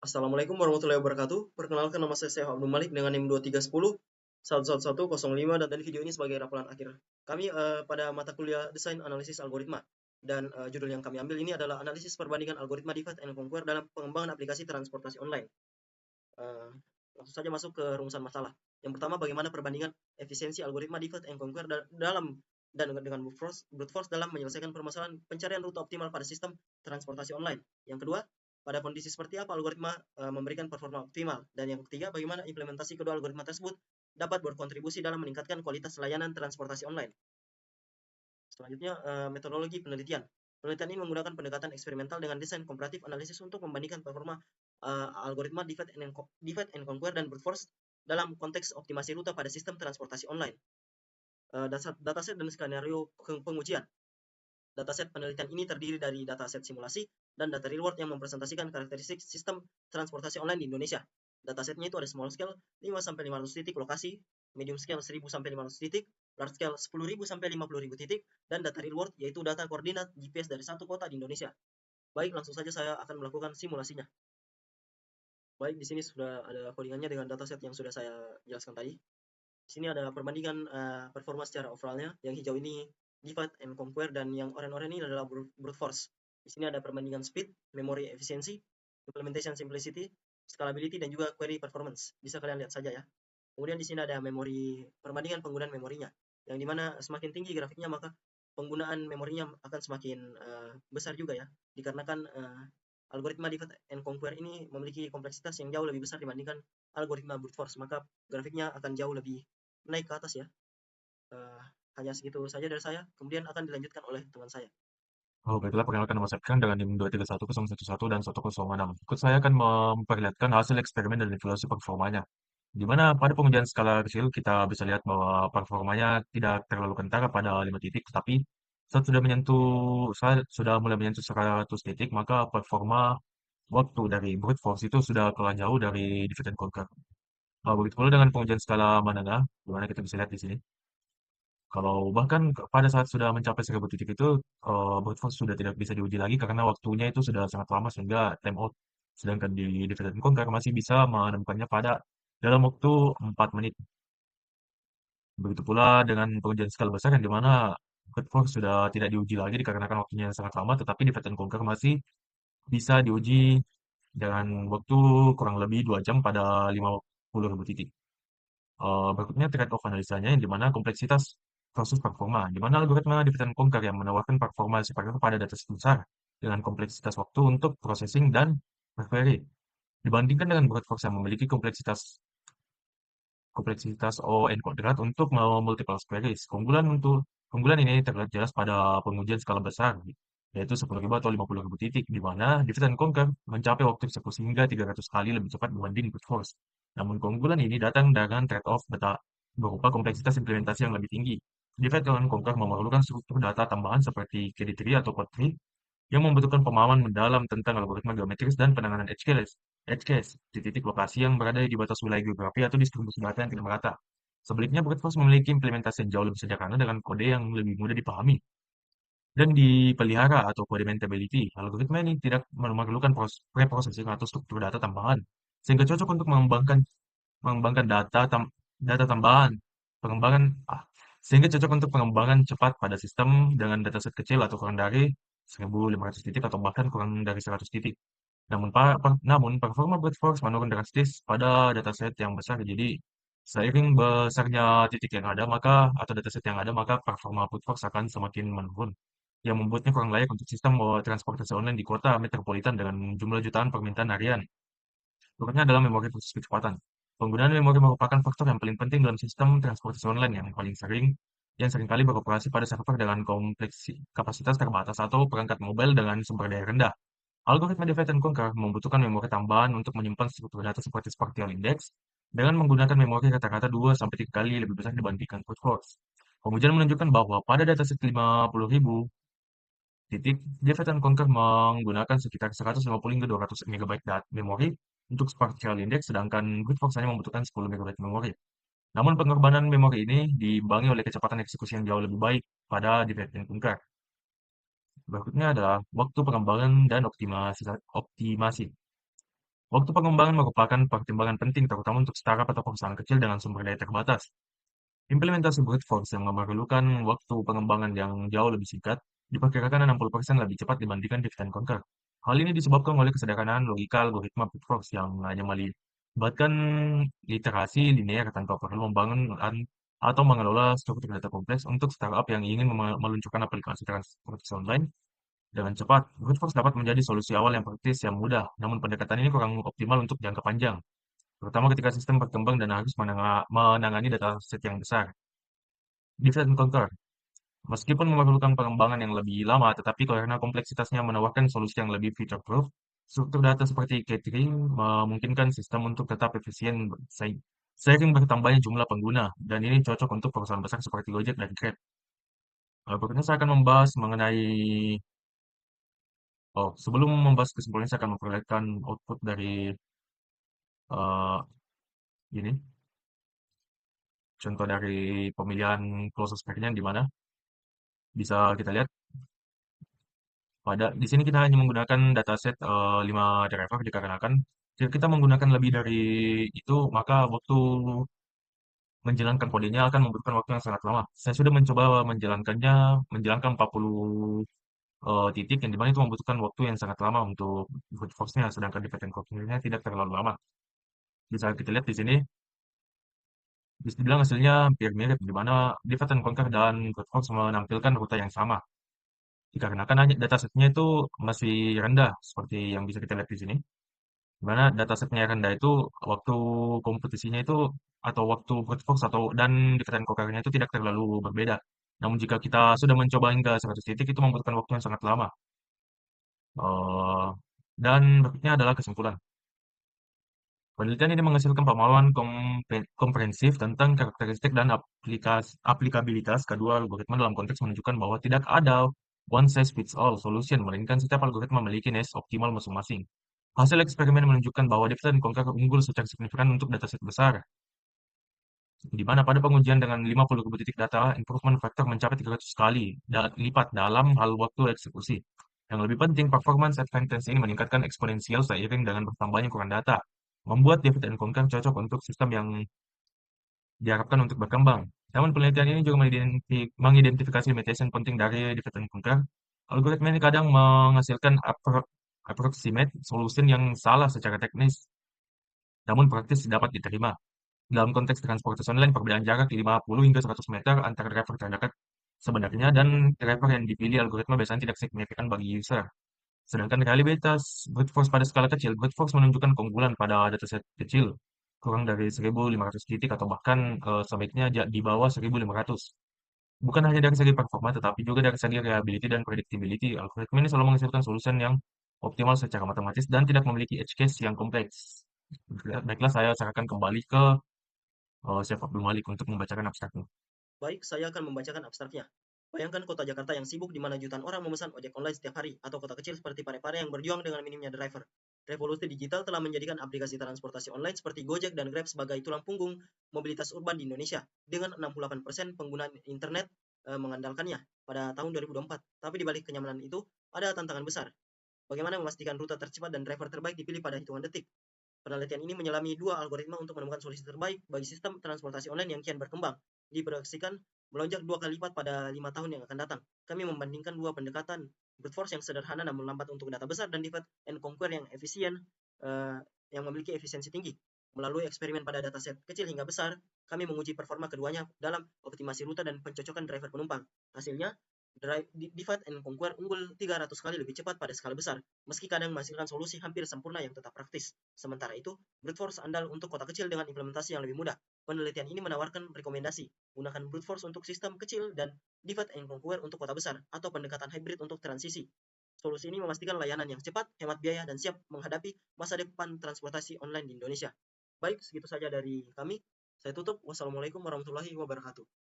Assalamualaikum warahmatullahi wabarakatuh. Perkenalkan nama saya Abdul Malik dengan NIM 2310 11105 dan tadi video ini sebagai rapalan akhir. Kami pada mata kuliah Desain Analisis Algoritma dan judul yang kami ambil ini adalah analisis perbandingan algoritma divide and conquer dalam pengembangan aplikasi transportasi online. Eh, Langsung saja masuk ke rumusan masalah. Yang pertama, bagaimana perbandingan efisiensi algoritma divide and conquer dalam dan dengan brute force dalam menyelesaikan permasalahan pencarian rute optimal pada sistem transportasi online. Yang kedua, pada kondisi seperti apa algoritma memberikan performa optimal. Dan yang ketiga, bagaimana implementasi kedua algoritma tersebut dapat berkontribusi dalam meningkatkan kualitas layanan transportasi online. Selanjutnya, metodologi penelitian. Penelitian ini menggunakan pendekatan eksperimental dengan desain komparatif analisis untuk membandingkan performa algoritma divide and conquer dan brute force dalam konteks optimasi rute pada sistem transportasi online. Dataset dan skenario pengujian. Dataset penelitian ini terdiri dari dataset simulasi dan data real world yang mempresentasikan karakteristik sistem transportasi online di Indonesia. Datasetnya itu ada small scale 5-500 titik lokasi, medium scale 1000-500 titik, large scale 10.000 sampai 50.000 titik, dan data real world yaitu data koordinat GPS dari satu kota di Indonesia. Baik, langsung saja saya akan melakukan simulasinya. Baik, di sini sudah ada codingannya dengan dataset yang sudah saya jelaskan tadi. Di sini ada perbandingan performa secara overallnya. Yang hijau ini divide and conquer dan yang oranye-oranye ini adalah brute force. Di sini ada perbandingan speed, memory efficiency, implementation simplicity, scalability dan juga query performance. Bisa kalian lihat saja ya. Kemudian di sini ada memori perbandingan penggunaan memorinya. Yang dimana semakin tinggi grafiknya maka penggunaan memorinya akan semakin besar juga ya. Dikarenakan algoritma divide and conquer ini memiliki kompleksitas yang jauh lebih besar dibandingkan algoritma brute force, maka grafiknya akan jauh lebih naik ke atas ya. Hanya segitu saja dari saya, kemudian akan dilanjutkan oleh teman saya. Oh, baiklah, perkenalkan nama saya Fikran dengan NIM 231011 dan 106. Ikut saya akan memperlihatkan hasil eksperimen dan evaluasi performanya. Di mana pada pengujian skala kecil kita bisa lihat bahwa performanya tidak terlalu kentara pada 5 titik, tetapi saat sudah mulai menyentuh 100 titik, maka performa waktu dari brute force itu sudah kalah jauh dari divide and conquer. Begitu pula dengan pengujian skala menengah, di mana kita bisa lihat di sini. Kalau bahkan pada saat sudah mencapai 1000 titik itu, brute force sudah tidak bisa diuji lagi karena waktunya itu sudah sangat lama sehingga time out. Sedangkan di Dividend Conquer masih bisa menemukannya pada dalam waktu 4 menit. Begitu pula dengan pengujian skala besar yang dimana brute force sudah tidak diuji lagi dikarenakan waktunya sangat lama, tetapi Dividend Conquer masih bisa diuji dengan waktu kurang lebih 2 jam pada 50.000 titik. Berikutnya trade-off analisanya yang dimana kompleksitas proses performa, di mana algoritma divide and conquer yang menawarkan performa superior pada data besar dengan kompleksitas waktu untuk processing dan query dibandingkan dengan brute force yang memiliki kompleksitas O n kuadrat untuk multiple queries. Keunggulan ini terlihat jelas pada pengujian skala besar, yaitu 10.000 atau 50.000 titik, di mana divide and conquer mencapai waktu eksekusi hingga 300 kali lebih cepat dibanding brute force. Namun keunggulan ini datang dengan trade-off berupa kompleksitas implementasi yang lebih tinggi. Divide and conquer memerlukan struktur data tambahan seperti KD-tree atau code tree yang membutuhkan pemahaman mendalam tentang algoritma geometris dan penanganan edge case di titik lokasi yang berada di batas wilayah geografi atau distribusi data yang tidak merata. Sebaliknya, Brute Force memiliki implementasi yang jauh lebih sederhana dengan kode yang lebih mudah dipahami dan dipelihara atau kode maintainability. Algoritma ini tidak memerlukan preprocessing atau struktur data tambahan, sehingga cocok untuk mengembangkan data tambahan, pengembangan ah, sehingga cocok untuk pengembangan cepat pada sistem dengan dataset kecil atau kurang dari 1.500 titik atau bahkan kurang dari 100 titik. Namun performa brute force menurun drastis pada dataset yang besar. Jadi seiring besarnya titik yang ada atau dataset yang ada maka performa brute force akan semakin menurun, yang membuatnya kurang layak untuk sistem transportasi online di kota metropolitan dengan jumlah jutaan permintaan harian. Berikutnya adalah memori khusus kecepatan. Penggunaan memori merupakan faktor yang paling penting dalam sistem transportasi online yang seringkali beroperasi pada server dengan kapasitas terbatas atau perangkat mobile dengan sumber daya rendah. Algoritma divide and conquer membutuhkan memori tambahan untuk menyimpan struktur data seperti Spartial Index dengan menggunakan memori rata-rata 2-3 kali lebih besar dibandingkan brute force. Pengujian menunjukkan bahwa pada dataset 50.000 titik, divide and conquer menggunakan sekitar 150 hingga 200 MB memori untuk Spartial Index, sedangkan brute force hanya membutuhkan 10 MB memori. Namun pengorbanan memori ini diimbangi oleh kecepatan eksekusi yang jauh lebih baik pada divide and conquer. Berikutnya adalah waktu pengembangan dan optimasi. Waktu pengembangan merupakan pertimbangan penting terutama untuk startup atau perusahaan kecil dengan sumber daya terbatas. Implementasi brute force yang memerlukan waktu pengembangan yang jauh lebih singkat diperkirakan 60% lebih cepat dibandingkan divide and conquer. Hal ini disebabkan oleh kesederhanaan logika algoritma brute force yang hanya melibatkan literasi linear tanpa perlu membangun atau mengelola struktur data kompleks untuk startup yang ingin meluncurkan aplikasi transportasi online dengan cepat. Brute force dapat menjadi solusi awal yang praktis yang mudah, namun pendekatan ini kurang optimal untuk jangka panjang, terutama ketika sistem berkembang dan harus menangani data set yang besar. Divide and conquer. Meskipun memerlukan pengembangan yang lebih lama, tetapi karena kompleksitasnya menawarkan solusi yang lebih feature-proof, struktur data seperti K-tree memungkinkan sistem untuk tetap efisien seiring bertambahnya jumlah pengguna, dan ini cocok untuk perusahaan besar seperti Gojek dan Grab. Berikutnya saya akan membahas mengenai, sebelum membahas kesimpulannya saya akan memperlihatkan output dari eh, ini, contoh dari pemilihan closest pair-nya di mana bisa kita lihat. Di sini kita hanya menggunakan dataset 5 driver dikarenakan jika kita menggunakan lebih dari itu, maka waktu menjalankan kodenya akan membutuhkan waktu yang sangat lama. Saya sudah mencoba menjalankan 40 titik yang dimana itu membutuhkan waktu yang sangat lama untuk brute force-nya, sedangkan di pattern cognition-nya tidak terlalu lama. Bisa kita lihat di sini, bisa dibilang hasilnya hampir mirip, di mana divide and conquer dan brute force menampilkan rute yang sama. Dikarenakan hanya datasetnya itu masih rendah, seperti yang bisa kita lihat di sini. Di mana datasetnya rendah itu waktu kompetisinya itu atau waktu brute force dan dekatan kokarnya itu tidak terlalu berbeda. Namun jika kita sudah mencoba hingga 100 titik itu membutuhkan waktu yang sangat lama. Eh, dan berikutnya adalah kesimpulan. Penelitian ini menghasilkan pemahaman komprehensif tentang karakteristik dan aplikabilitas kedua algoritma dalam konteks menunjukkan bahwa tidak ada one size fits all solution, melainkan setiap algoritma memiliki niche optimal masing-masing. Hasil eksperimen menunjukkan bahwa divide and conquer unggul secara signifikan untuk dataset besar, di mana pada pengujian dengan 50.000 titik data, improvement factor mencapai 300 kali lipat dalam hal waktu eksekusi. Yang lebih penting, performance advantage ini meningkatkan eksponensial seiring dengan bertambahnya ukuran data, membuat divide and conquer cocok untuk sistem yang diharapkan untuk berkembang. Namun penelitian ini juga mengidentifikasi limitation penting dari divide and conquer. Algoritma ini kadang menghasilkan approximate solution yang salah secara teknis, namun praktis dapat diterima. Dalam konteks transportasi online, perbedaan jarak 50 hingga 100 meter antara driver terdekat sebenarnya dan driver yang dipilih algoritma biasanya tidak signifikan bagi user. Sedangkan realitas brute force pada skala kecil, brute force menunjukkan keunggulan pada dataset kecil, kurang dari 1.500 titik atau bahkan sebaiknya di bawah 1.500. Bukan hanya dari segi performa, tetapi juga dari segi reliability dan predictability. Algoritma ini selalu menghasilkan solusi yang optimal secara matematis dan tidak memiliki edge case yang kompleks. Baiklah, saya sarankan kembali ke Chef Abdul Malik untuk membacakan abstraknya. Baik, saya akan membacakan abstraknya. Bayangkan kota Jakarta yang sibuk di mana jutaan orang memesan ojek online setiap hari, atau kota kecil seperti Parepare yang berjuang dengan minimnya driver. Revolusi digital telah menjadikan aplikasi transportasi online seperti Gojek dan Grab sebagai tulang punggung mobilitas urban di Indonesia, dengan 68% pengguna internet mengandalkannya pada tahun 2024. Tapi di balik kenyamanan itu, ada tantangan besar. Bagaimana memastikan rute tercepat dan driver terbaik dipilih pada hitungan detik? Penelitian ini menyelami dua algoritma untuk menemukan solusi terbaik bagi sistem transportasi online yang kian berkembang. Diproyeksikan melonjak 2 kali lipat pada 5 tahun yang akan datang. Kami membandingkan dua pendekatan, brute force yang sederhana namun lambat untuk data besar dan divide and conquer yang efisien, yang memiliki efisiensi tinggi. Melalui eksperimen pada dataset kecil hingga besar, kami menguji performa keduanya dalam optimasi rute dan pencocokan driver penumpang. Hasilnya, divide and conquer unggul 300 kali lebih cepat pada skala besar, meski kadang menghasilkan solusi hampir sempurna yang tetap praktis. Sementara itu, brute force andal untuk kota kecil dengan implementasi yang lebih mudah. Penelitian ini menawarkan rekomendasi, gunakan brute force untuk sistem kecil dan divide and conquer untuk kota besar, atau pendekatan hybrid untuk transisi. Solusi ini memastikan layanan yang cepat, hemat biaya, dan siap menghadapi masa depan transportasi online di Indonesia. Baik, segitu saja dari kami. Saya tutup. Wassalamualaikum warahmatullahi wabarakatuh.